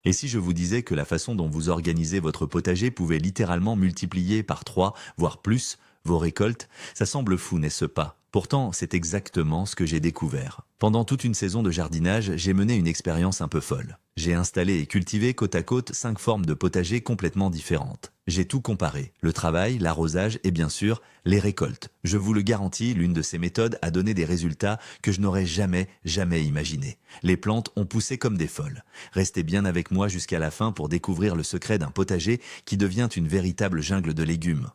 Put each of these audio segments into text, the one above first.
Et si je vous disais que la façon dont vous organisez votre potager pouvait littéralement multiplier par 3, voire plus, vos récoltes, ça semble fou, n'est-ce pas? Pourtant, c'est exactement ce que j'ai découvert. Pendant toute une saison de jardinage, j'ai mené une expérience un peu folle. J'ai installé et cultivé côte à côte 5 formes de potager complètement différentes. J'ai tout comparé, le travail, l'arrosage et bien sûr, les récoltes. Je vous le garantis, l'une de ces méthodes a donné des résultats que je n'aurais jamais imaginés. Les plantes ont poussé comme des folles. Restez bien avec moi jusqu'à la fin pour découvrir le secret d'un potager qui devient une véritable jungle de légumes.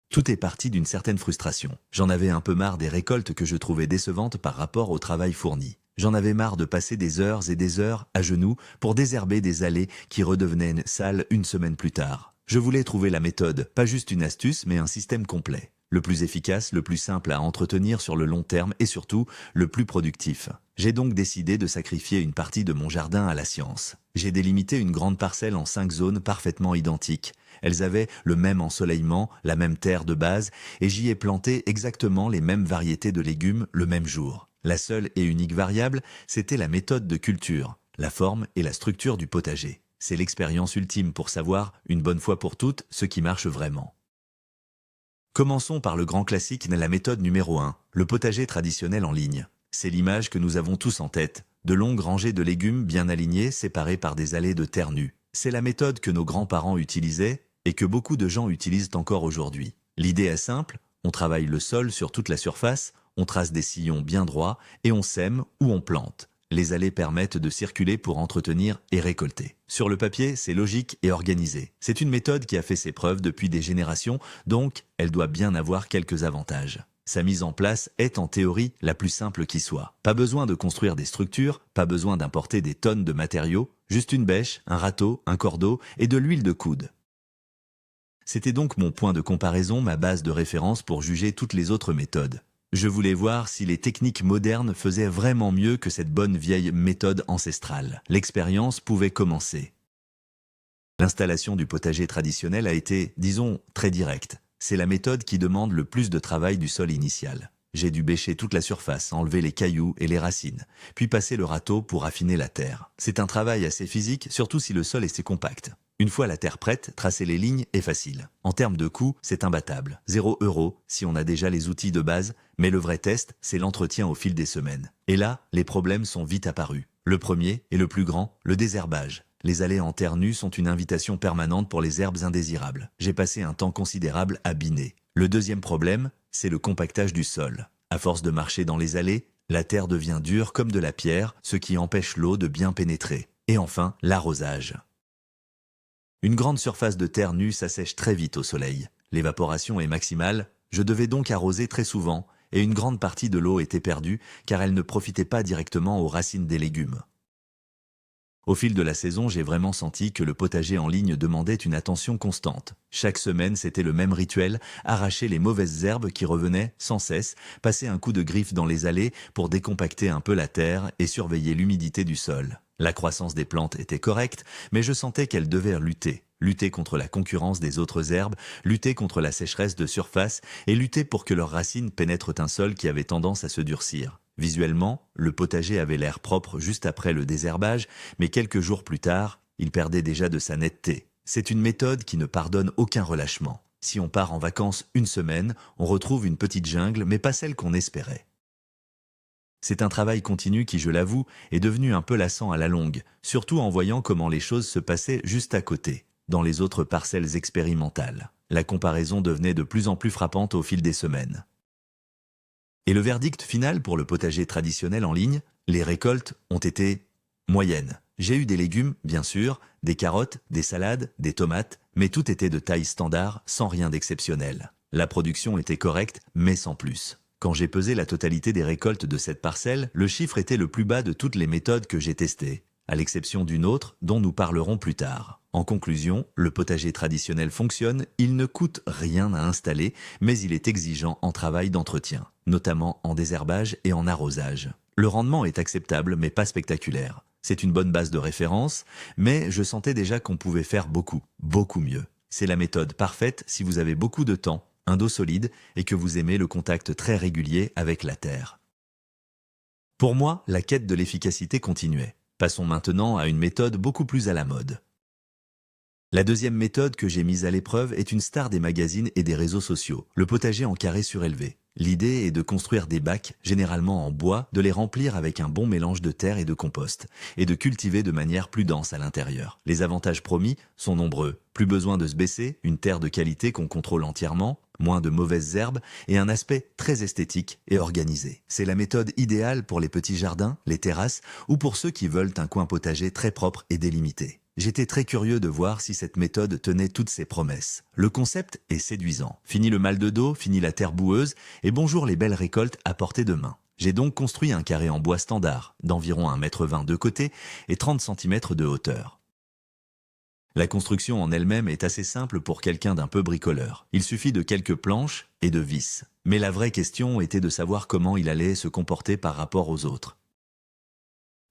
Tout est parti d'une certaine frustration. J'en avais un peu marre des récoltes que je trouvais décevantes par rapport au travail fourni. J'en avais marre de passer des heures et des heures à genoux pour désherber des allées qui redevenaient sales une semaine plus tard. Je voulais trouver la méthode, pas juste une astuce, mais un système complet. Le plus efficace, le plus simple à entretenir sur le long terme et surtout, le plus productif. J'ai donc décidé de sacrifier une partie de mon jardin à la science. J'ai délimité une grande parcelle en 5 zones parfaitement identiques. Elles avaient le même ensoleillement, la même terre de base, et j'y ai planté exactement les mêmes variétés de légumes le même jour. La seule et unique variable, c'était la méthode de culture, la forme et la structure du potager. C'est l'expérience ultime pour savoir, une bonne fois pour toutes, ce qui marche vraiment. Commençons par le grand classique, la méthode numéro 1, le potager traditionnel en ligne. C'est l'image que nous avons tous en tête, de longues rangées de légumes bien alignées, séparées par des allées de terre nue. C'est la méthode que nos grands-parents utilisaient et que beaucoup de gens utilisent encore aujourd'hui. L'idée est simple, on travaille le sol sur toute la surface, on trace des sillons bien droits et on sème ou on plante. Les allées permettent de circuler pour entretenir et récolter. Sur le papier, c'est logique et organisé. C'est une méthode qui a fait ses preuves depuis des générations, donc elle doit bien avoir quelques avantages. Sa mise en place est en théorie la plus simple qui soit. Pas besoin de construire des structures, pas besoin d'importer des tonnes de matériaux, juste une bêche, un râteau, un cordeau et de l'huile de coude. C'était donc mon point de comparaison, ma base de référence pour juger toutes les autres méthodes. Je voulais voir si les techniques modernes faisaient vraiment mieux que cette bonne vieille méthode ancestrale. L'expérience pouvait commencer. L'installation du potager traditionnel a été, disons, très directe. C'est la méthode qui demande le plus de travail du sol initial. J'ai dû bêcher toute la surface, enlever les cailloux et les racines, puis passer le râteau pour affiner la terre. C'est un travail assez physique, surtout si le sol est assez compact. Une fois la terre prête, tracer les lignes est facile. En termes de coût, c'est imbattable. 0 € si on a déjà les outils de base, mais le vrai test, c'est l'entretien au fil des semaines. Et là, les problèmes sont vite apparus. Le premier, et le plus grand, le désherbage. Les allées en terre nue sont une invitation permanente pour les herbes indésirables. J'ai passé un temps considérable à biner. Le deuxième problème, c'est le compactage du sol. À force de marcher dans les allées, la terre devient dure comme de la pierre, ce qui empêche l'eau de bien pénétrer. Et enfin, l'arrosage. Une grande surface de terre nue s'assèche très vite au soleil. L'évaporation est maximale, je devais donc arroser très souvent, et une grande partie de l'eau était perdue car elle ne profitait pas directement aux racines des légumes. Au fil de la saison, j'ai vraiment senti que le potager en ligne demandait une attention constante. Chaque semaine, c'était le même rituel, arracher les mauvaises herbes qui revenaient sans cesse, passer un coup de griffe dans les allées pour décompacter un peu la terre et surveiller l'humidité du sol. La croissance des plantes était correcte, mais je sentais qu'elles devaient lutter contre la concurrence des autres herbes, lutter contre la sécheresse de surface et lutter pour que leurs racines pénètrent un sol qui avait tendance à se durcir. Visuellement, le potager avait l'air propre juste après le désherbage, mais quelques jours plus tard, il perdait déjà de sa netteté. C'est une méthode qui ne pardonne aucun relâchement. Si on part en vacances une semaine, on retrouve une petite jungle, mais pas celle qu'on espérait. C'est un travail continu qui, je l'avoue, est devenu un peu lassant à la longue, surtout en voyant comment les choses se passaient juste à côté, dans les autres parcelles expérimentales. La comparaison devenait de plus en plus frappante au fil des semaines. Et le verdict final pour le potager traditionnel en ligne, les récoltes ont été moyennes. J'ai eu des légumes, bien sûr, des carottes, des salades, des tomates, mais tout était de taille standard, sans rien d'exceptionnel. La production était correcte, mais sans plus. Quand j'ai pesé la totalité des récoltes de cette parcelle, le chiffre était le plus bas de toutes les méthodes que j'ai testées, à l'exception d'une autre dont nous parlerons plus tard. En conclusion, le potager traditionnel fonctionne, il ne coûte rien à installer, mais il est exigeant en travail d'entretien, notamment en désherbage et en arrosage. Le rendement est acceptable, mais pas spectaculaire. C'est une bonne base de référence, mais je sentais déjà qu'on pouvait faire beaucoup mieux. C'est la méthode parfaite si vous avez beaucoup de temps, un dos solide et que vous aimez le contact très régulier avec la terre. Pour moi, la quête de l'efficacité continuait. Passons maintenant à une méthode beaucoup plus à la mode. La deuxième méthode que j'ai mise à l'épreuve est une star des magazines et des réseaux sociaux, le potager en carré surélevé. L'idée est de construire des bacs, généralement en bois, de les remplir avec un bon mélange de terre et de compost, et de cultiver de manière plus dense à l'intérieur. Les avantages promis sont nombreux. Plus besoin de se baisser, une terre de qualité qu'on contrôle entièrement, moins de mauvaises herbes et un aspect très esthétique et organisé. C'est la méthode idéale pour les petits jardins, les terrasses ou pour ceux qui veulent un coin potager très propre et délimité. J'étais très curieux de voir si cette méthode tenait toutes ses promesses. Le concept est séduisant. Fini le mal de dos, fini la terre boueuse et bonjour les belles récoltes à portée de main. J'ai donc construit un carré en bois standard d'environ 1,20 m de côté et 30 cm de hauteur. La construction en elle-même est assez simple pour quelqu'un d'un peu bricoleur. Il suffit de quelques planches et de vis. Mais la vraie question était de savoir comment il allait se comporter par rapport aux autres.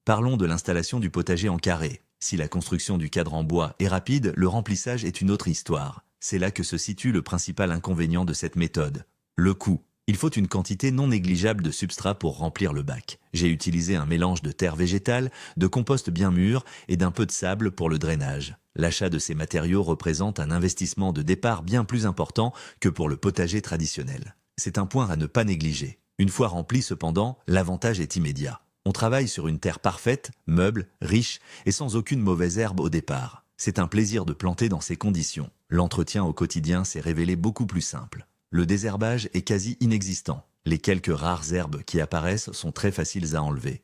Parlons de l'installation du potager en carré. Si la construction du cadre en bois est rapide, le remplissage est une autre histoire. C'est là que se situe le principal inconvénient de cette méthode. Le coût. Il faut une quantité non négligeable de substrat pour remplir le bac. J'ai utilisé un mélange de terre végétale, de compost bien mûr et d'un peu de sable pour le drainage. L'achat de ces matériaux représente un investissement de départ bien plus important que pour le potager traditionnel. C'est un point à ne pas négliger. Une fois rempli cependant, l'avantage est immédiat. On travaille sur une terre parfaite, meuble, riche et sans aucune mauvaise herbe au départ. C'est un plaisir de planter dans ces conditions. L'entretien au quotidien s'est révélé beaucoup plus simple. Le désherbage est quasi inexistant. Les quelques rares herbes qui apparaissent sont très faciles à enlever.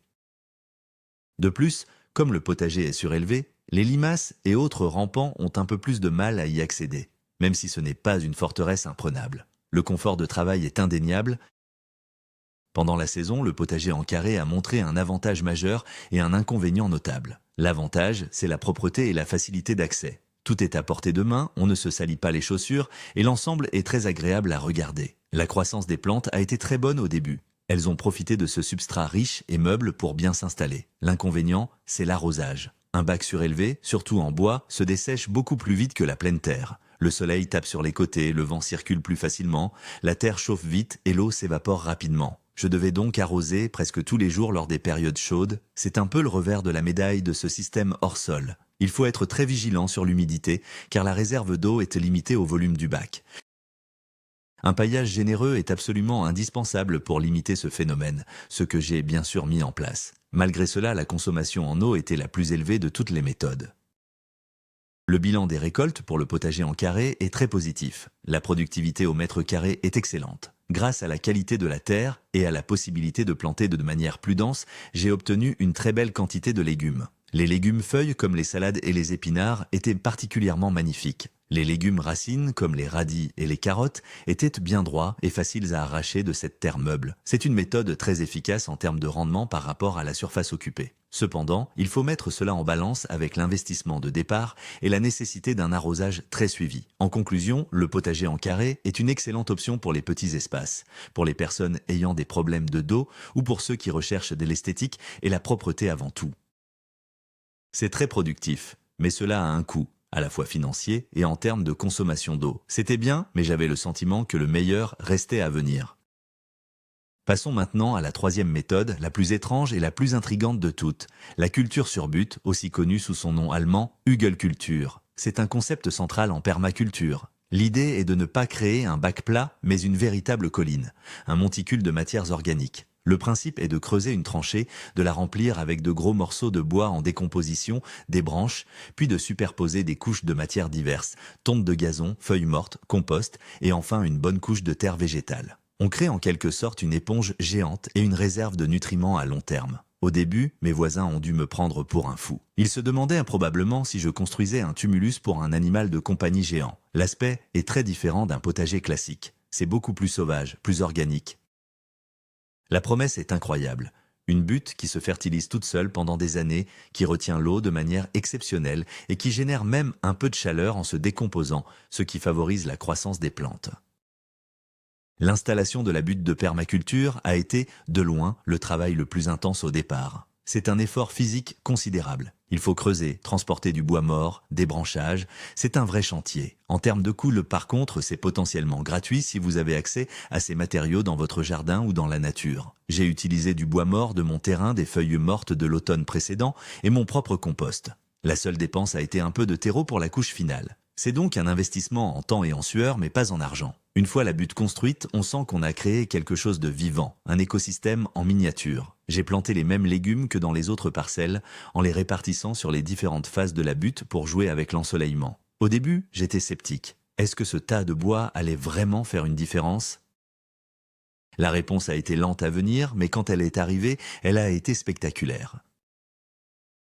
De plus, comme le potager est surélevé, les limaces et autres rampants ont un peu plus de mal à y accéder, même si ce n'est pas une forteresse imprenable. Le confort de travail est indéniable. Pendant la saison, le potager en carré a montré un avantage majeur et un inconvénient notable. L'avantage, c'est la propreté et la facilité d'accès. Tout est à portée de main, on ne se salit pas les chaussures et l'ensemble est très agréable à regarder. La croissance des plantes a été très bonne au début. Elles ont profité de ce substrat riche et meuble pour bien s'installer. L'inconvénient, c'est l'arrosage. Un bac surélevé, surtout en bois, se dessèche beaucoup plus vite que la pleine terre. Le soleil tape sur les côtés, le vent circule plus facilement, la terre chauffe vite et l'eau s'évapore rapidement. Je devais donc arroser presque tous les jours lors des périodes chaudes. C'est un peu le revers de la médaille de ce système hors sol. Il faut être très vigilant sur l'humidité, car la réserve d'eau est limitée au volume du bac. Un paillage généreux est absolument indispensable pour limiter ce phénomène, ce que j'ai bien sûr mis en place. Malgré cela, la consommation en eau était la plus élevée de toutes les méthodes. Le bilan des récoltes pour le potager en carré est très positif. La productivité au mètre carré est excellente. Grâce à la qualité de la terre et à la possibilité de planter de manière plus dense, j'ai obtenu une très belle quantité de légumes. Les légumes feuilles comme les salades et les épinards étaient particulièrement magnifiques. Les légumes racines comme les radis et les carottes étaient bien droits et faciles à arracher de cette terre meuble. C'est une méthode très efficace en termes de rendement par rapport à la surface occupée. Cependant, il faut mettre cela en balance avec l'investissement de départ et la nécessité d'un arrosage très suivi. En conclusion, le potager en carré est une excellente option pour les petits espaces, pour les personnes ayant des problèmes de dos ou pour ceux qui recherchent de l'esthétique et la propreté avant tout. C'est très productif, mais cela a un coût, à la fois financier et en termes de consommation d'eau. C'était bien, mais j'avais le sentiment que le meilleur restait à venir. Passons maintenant à la troisième méthode, la plus étrange et la plus intrigante de toutes, la culture sur butte, aussi connue sous son nom allemand, Hügelkultur. C'est un concept central en permaculture. L'idée est de ne pas créer un bac plat, mais une véritable colline, un monticule de matières organiques. Le principe est de creuser une tranchée, de la remplir avec de gros morceaux de bois en décomposition, des branches, puis de superposer des couches de matières diverses, tonte de gazon, feuilles mortes, compost et enfin une bonne couche de terre végétale. On crée en quelque sorte une éponge géante et une réserve de nutriments à long terme. Au début, mes voisins ont dû me prendre pour un fou. Ils se demandaient probablement si je construisais un tumulus pour un animal de compagnie géant. L'aspect est très différent d'un potager classique. C'est beaucoup plus sauvage, plus organique. La promesse est incroyable. Une butte qui se fertilise toute seule pendant des années, qui retient l'eau de manière exceptionnelle et qui génère même un peu de chaleur en se décomposant, ce qui favorise la croissance des plantes. L'installation de la butte de permaculture a été, de loin, le travail le plus intense au départ. C'est un effort physique considérable. Il faut creuser, transporter du bois mort, des branchages. C'est un vrai chantier. En termes de coût, par contre, c'est potentiellement gratuit si vous avez accès à ces matériaux dans votre jardin ou dans la nature. J'ai utilisé du bois mort de mon terrain, des feuilles mortes de l'automne précédent et mon propre compost. La seule dépense a été un peu de terreau pour la couche finale. C'est donc un investissement en temps et en sueur, mais pas en argent. Une fois la butte construite, on sent qu'on a créé quelque chose de vivant, un écosystème en miniature. J'ai planté les mêmes légumes que dans les autres parcelles, en les répartissant sur les différentes phases de la butte pour jouer avec l'ensoleillement. Au début, j'étais sceptique. Est-ce que ce tas de bois allait vraiment faire une différence ? La réponse a été lente à venir, mais quand elle est arrivée, elle a été spectaculaire.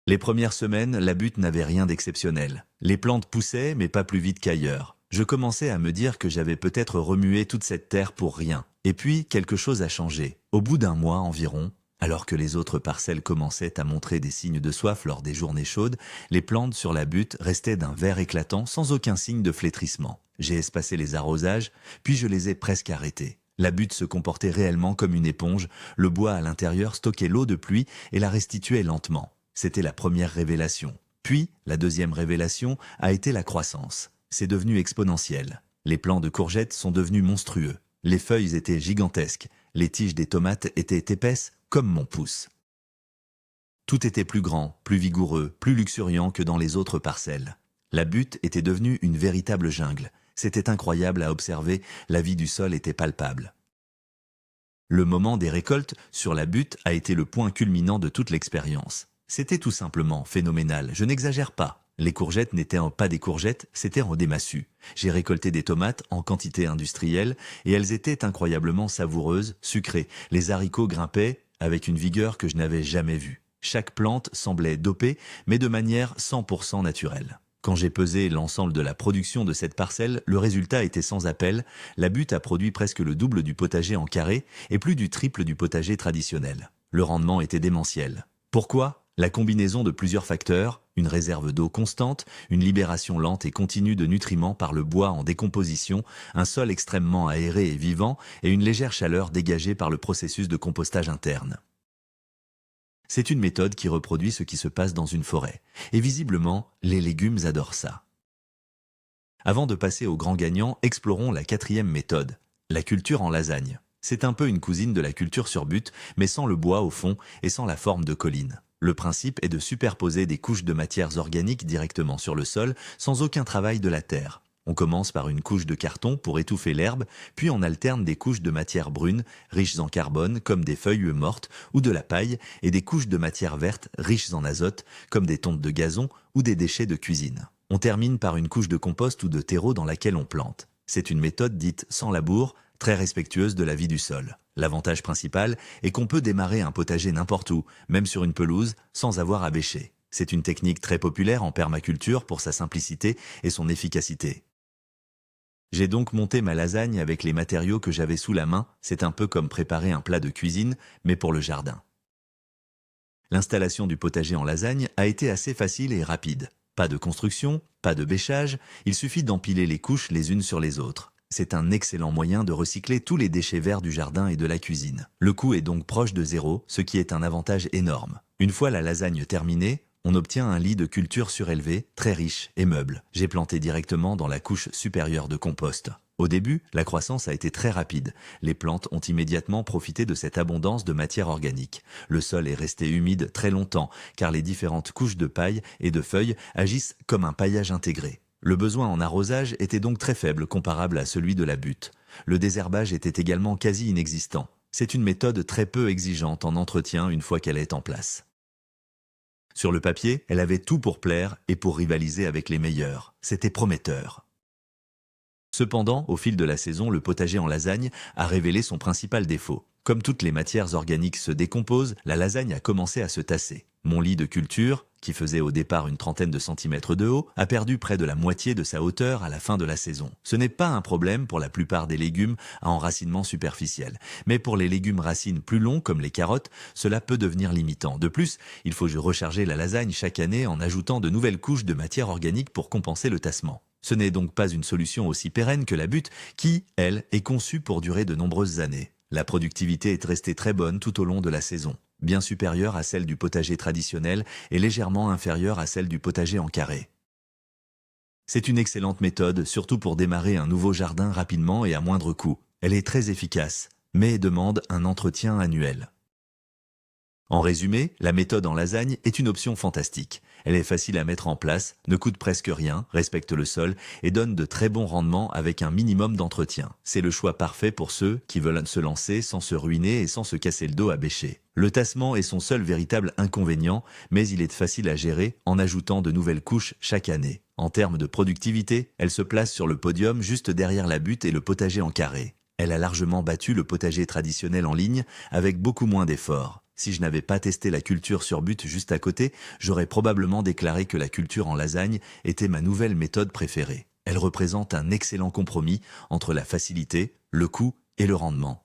Les premières semaines, la butte n'avait rien d'exceptionnel. Les plantes poussaient, mais pas plus vite qu'ailleurs. Je commençais à me dire que j'avais peut-être remué toute cette terre pour rien. Et puis, quelque chose a changé. Au bout d'un mois environ, alors que les autres parcelles commençaient à montrer des signes de soif lors des journées chaudes, les plantes sur la butte restaient d'un vert éclatant sans aucun signe de flétrissement. J'ai espacé les arrosages, puis je les ai presque arrêtés. La butte se comportait réellement comme une éponge, le bois à l'intérieur stockait l'eau de pluie et la restituait lentement. C'était la première révélation. Puis, la deuxième révélation a été la croissance. C'est devenu exponentiel. Les plants de courgettes sont devenus monstrueux. Les feuilles étaient gigantesques. Les tiges des tomates étaient épaisses comme mon pouce. Tout était plus grand, plus vigoureux, plus luxuriant que dans les autres parcelles. La butte était devenue une véritable jungle. C'était incroyable à observer, la vie du sol était palpable. Le moment des récoltes sur la butte a été le point culminant de toute l'expérience. C'était tout simplement phénoménal, je n'exagère pas. Les courgettes n'étaient pas des courgettes, c'était des massues. J'ai récolté des tomates en quantité industrielle et elles étaient incroyablement savoureuses, sucrées. Les haricots grimpaient avec une vigueur que je n'avais jamais vue. Chaque plante semblait dopée, mais de manière 100% naturelle. Quand j'ai pesé l'ensemble de la production de cette parcelle, le résultat était sans appel. La butte a produit presque le double du potager en carré et plus du triple du potager traditionnel. Le rendement était démentiel. Pourquoi ? La combinaison de plusieurs facteurs, une réserve d'eau constante, une libération lente et continue de nutriments par le bois en décomposition, un sol extrêmement aéré et vivant et une légère chaleur dégagée par le processus de compostage interne. C'est une méthode qui reproduit ce qui se passe dans une forêt. Et visiblement, les légumes adorent ça. Avant de passer au grand gagnant, explorons la quatrième méthode, la culture en lasagne. C'est un peu une cousine de la culture sur butte, mais sans le bois au fond et sans la forme de colline. Le principe est de superposer des couches de matières organiques directement sur le sol, sans aucun travail de la terre. On commence par une couche de carton pour étouffer l'herbe, puis on alterne des couches de matières brunes, riches en carbone, comme des feuilles mortes ou de la paille, et des couches de matières vertes, riches en azote, comme des tontes de gazon ou des déchets de cuisine. On termine par une couche de compost ou de terreau dans laquelle on plante. C'est une méthode dite sans labour, très respectueuse de la vie du sol. L'avantage principal est qu'on peut démarrer un potager n'importe où, même sur une pelouse, sans avoir à bêcher. C'est une technique très populaire en permaculture pour sa simplicité et son efficacité. J'ai donc monté ma lasagne avec les matériaux que j'avais sous la main, c'est un peu comme préparer un plat de cuisine, mais pour le jardin. L'installation du potager en lasagne a été assez facile et rapide. Pas de construction, pas de bêchage, il suffit d'empiler les couches les unes sur les autres. C'est un excellent moyen de recycler tous les déchets verts du jardin et de la cuisine. Le coût est donc proche de zéro, ce qui est un avantage énorme. Une fois la lasagne terminée, on obtient un lit de culture surélevé, très riche et meuble. J'ai planté directement dans la couche supérieure de compost. Au début, la croissance a été très rapide. Les plantes ont immédiatement profité de cette abondance de matière organique. Le sol est resté humide très longtemps, car les différentes couches de paille et de feuilles agissent comme un paillage intégré. Le besoin en arrosage était donc très faible comparable à celui de la butte. Le désherbage était également quasi inexistant. C'est une méthode très peu exigeante en entretien une fois qu'elle est en place. Sur le papier, elle avait tout pour plaire et pour rivaliser avec les meilleurs. C'était prometteur. Cependant, au fil de la saison, le potager en lasagne a révélé son principal défaut. Comme toutes les matières organiques se décomposent, la lasagne a commencé à se tasser. Mon lit de culture, qui faisait au départ une trentaine de centimètres de haut, a perdu près de la moitié de sa hauteur à la fin de la saison. Ce n'est pas un problème pour la plupart des légumes à enracinement superficiel. Mais pour les légumes racines plus longs, comme les carottes, cela peut devenir limitant. De plus, il faut recharger la lasagne chaque année en ajoutant de nouvelles couches de matière organique pour compenser le tassement. Ce n'est donc pas une solution aussi pérenne que la butte, qui, elle, est conçue pour durer de nombreuses années. La productivité est restée très bonne tout au long de la saison. bien supérieure à celle du potager traditionnel et légèrement inférieure à celle du potager en carré. C'est une excellente méthode, surtout pour démarrer un nouveau jardin rapidement et à moindre coût. Elle est très efficace, mais demande un entretien annuel. En résumé, la méthode en lasagne est une option fantastique. Elle est facile à mettre en place, ne coûte presque rien, respecte le sol et donne de très bons rendements avec un minimum d'entretien. C'est le choix parfait pour ceux qui veulent se lancer sans se ruiner et sans se casser le dos à bêcher. Le tassement est son seul véritable inconvénient, mais il est facile à gérer en ajoutant de nouvelles couches chaque année. En termes de productivité, elle se place sur le podium juste derrière la butte et le potager en carré. Elle a largement battu le potager traditionnel en ligne avec beaucoup moins d'efforts. Si je n'avais pas testé la culture sur butte juste à côté, j'aurais probablement déclaré que la culture en lasagne était ma nouvelle méthode préférée. Elle représente un excellent compromis entre la facilité, le coût et le rendement.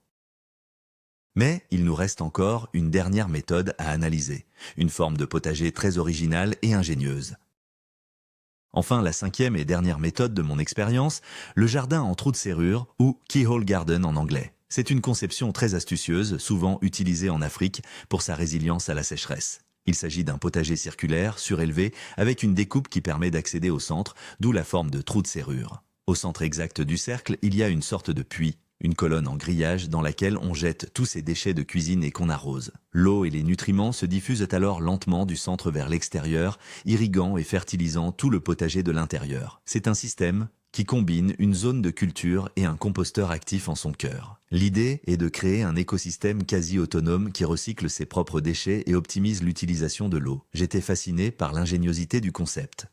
Mais il nous reste encore une dernière méthode à analyser, une forme de potager très originale et ingénieuse. Enfin, la cinquième et dernière méthode de mon expérience, le jardin en trou de serrure ou keyhole garden en anglais. C'est une conception très astucieuse, souvent utilisée en Afrique pour sa résilience à la sécheresse. Il s'agit d'un potager circulaire, surélevé, avec une découpe qui permet d'accéder au centre, d'où la forme de trou de serrure. Au centre exact du cercle, il y a une sorte de puits, une colonne en grillage dans laquelle on jette tous ces déchets de cuisine et qu'on arrose. L'eau et les nutriments se diffusent alors lentement du centre vers l'extérieur, irriguant et fertilisant tout le potager de l'intérieur. C'est un système qui combine une zone de culture et un composteur actif en son cœur. L'idée est de créer un écosystème quasi autonome qui recycle ses propres déchets et optimise l'utilisation de l'eau. J'étais fasciné par l'ingéniosité du concept.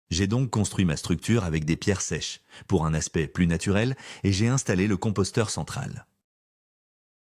J'ai donc construit ma structure avec des pierres sèches, pour un aspect plus naturel, et j'ai installé le composteur central.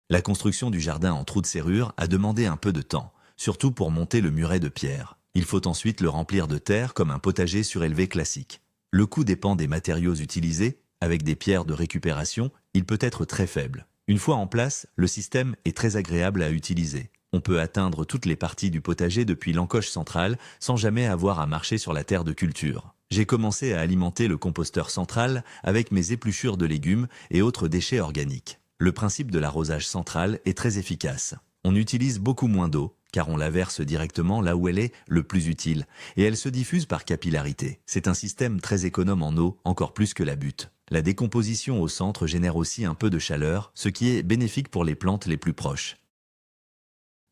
La construction du jardin en trou de serrure a demandé un peu de temps, surtout pour monter le muret de pierre. Il faut ensuite le remplir de terre comme un potager surélevé classique. Le coût dépend des matériaux utilisés. Avec des pierres de récupération, il peut être très faible. Une fois en place, le système est très agréable à utiliser. On peut atteindre toutes les parties du potager depuis l'encoche centrale sans jamais avoir à marcher sur la terre de culture. J'ai commencé à alimenter le composteur central avec mes épluchures de légumes et autres déchets organiques. Le principe de l'arrosage central est très efficace. On utilise beaucoup moins d'eau, car on la verse directement là où elle est le plus utile, et elle se diffuse par capillarité. C'est un système très économe en eau, encore plus que la butte. La décomposition au centre génère aussi un peu de chaleur, ce qui est bénéfique pour les plantes les plus proches.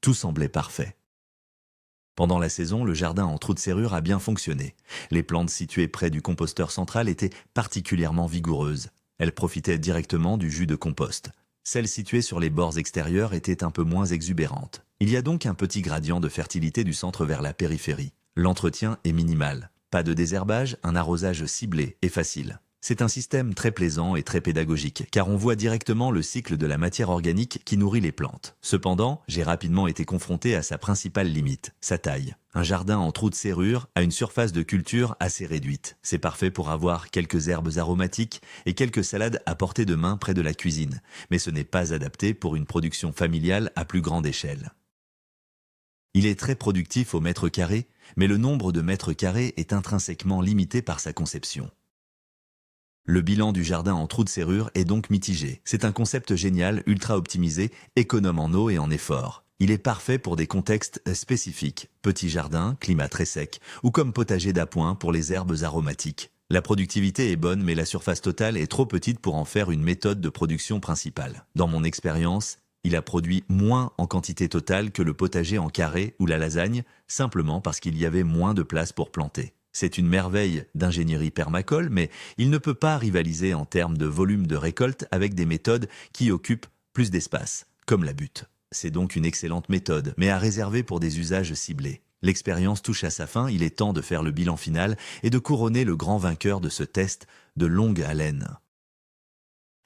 Tout semblait parfait. Pendant la saison, le jardin en trou de serrure a bien fonctionné. Les plantes situées près du composteur central étaient particulièrement vigoureuses. Elles profitaient directement du jus de compost. Celles situées sur les bords extérieurs étaient un peu moins exubérantes. Il y a donc un petit gradient de fertilité du centre vers la périphérie. L'entretien est minimal. Pas de désherbage, un arrosage ciblé et facile. C'est un système très plaisant et très pédagogique, car on voit directement le cycle de la matière organique qui nourrit les plantes. Cependant, j'ai rapidement été confronté à sa principale limite, sa taille. Un jardin en trou de serrure a une surface de culture assez réduite. C'est parfait pour avoir quelques herbes aromatiques et quelques salades à portée de main près de la cuisine, mais ce n'est pas adapté pour une production familiale à plus grande échelle. Il est très productif au mètre carré, mais le nombre de mètres carrés est intrinsèquement limité par sa conception. Le bilan du jardin en trou de serrure est donc mitigé. C'est un concept génial, ultra optimisé, économe en eau et en effort. Il est parfait pour des contextes spécifiques, petit jardin, climat très sec, ou comme potager d'appoint pour les herbes aromatiques. La productivité est bonne, mais la surface totale est trop petite pour en faire une méthode de production principale. Dans mon expérience, il a produit moins en quantité totale que le potager en carré ou la lasagne, simplement parce qu'il y avait moins de place pour planter. C'est une merveille d'ingénierie permacole, mais il ne peut pas rivaliser en termes de volume de récolte avec des méthodes qui occupent plus d'espace, comme la butte. C'est donc une excellente méthode, mais à réserver pour des usages ciblés. L'expérience touche à sa fin, il est temps de faire le bilan final et de couronner le grand vainqueur de ce test de longue haleine.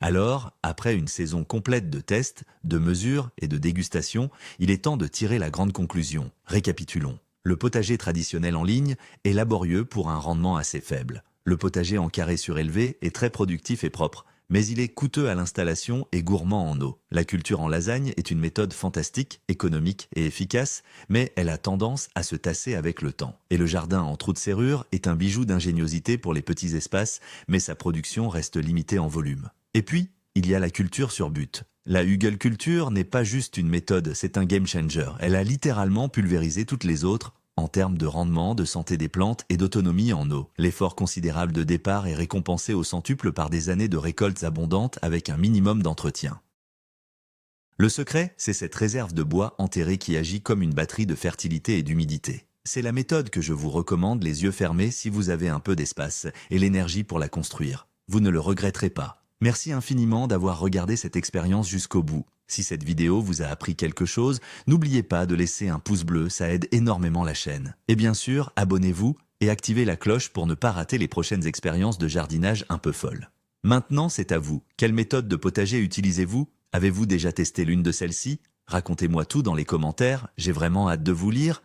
Alors, après une saison complète de tests, de mesures et de dégustation, il est temps de tirer la grande conclusion. Récapitulons. Le potager traditionnel en ligne est laborieux pour un rendement assez faible. Le potager en carré surélevé est très productif et propre, mais il est coûteux à l'installation et gourmand en eau. La culture en lasagne est une méthode fantastique, économique et efficace, mais elle a tendance à se tasser avec le temps. Et le jardin en trou de serrure est un bijou d'ingéniosité pour les petits espaces, mais sa production reste limitée en volume. Et puis, il y a la culture sur butte. La hugelculture n'est pas juste une méthode, c'est un game changer. Elle a littéralement pulvérisé toutes les autres en termes de rendement, de santé des plantes et d'autonomie en eau. L'effort considérable de départ est récompensé au centuple par des années de récoltes abondantes avec un minimum d'entretien. Le secret, c'est cette réserve de bois enterrée qui agit comme une batterie de fertilité et d'humidité. C'est la méthode que je vous recommande les yeux fermés si vous avez un peu d'espace et l'énergie pour la construire. Vous ne le regretterez pas. Merci infiniment d'avoir regardé cette expérience jusqu'au bout. Si cette vidéo vous a appris quelque chose, n'oubliez pas de laisser un pouce bleu, ça aide énormément la chaîne. Et bien sûr, abonnez-vous et activez la cloche pour ne pas rater les prochaines expériences de jardinage un peu folles. Maintenant, c'est à vous. Quelle méthode de potager utilisez-vous? Avez-vous déjà testé l'une de celles-ci? Racontez-moi tout dans les commentaires, j'ai vraiment hâte de vous lire.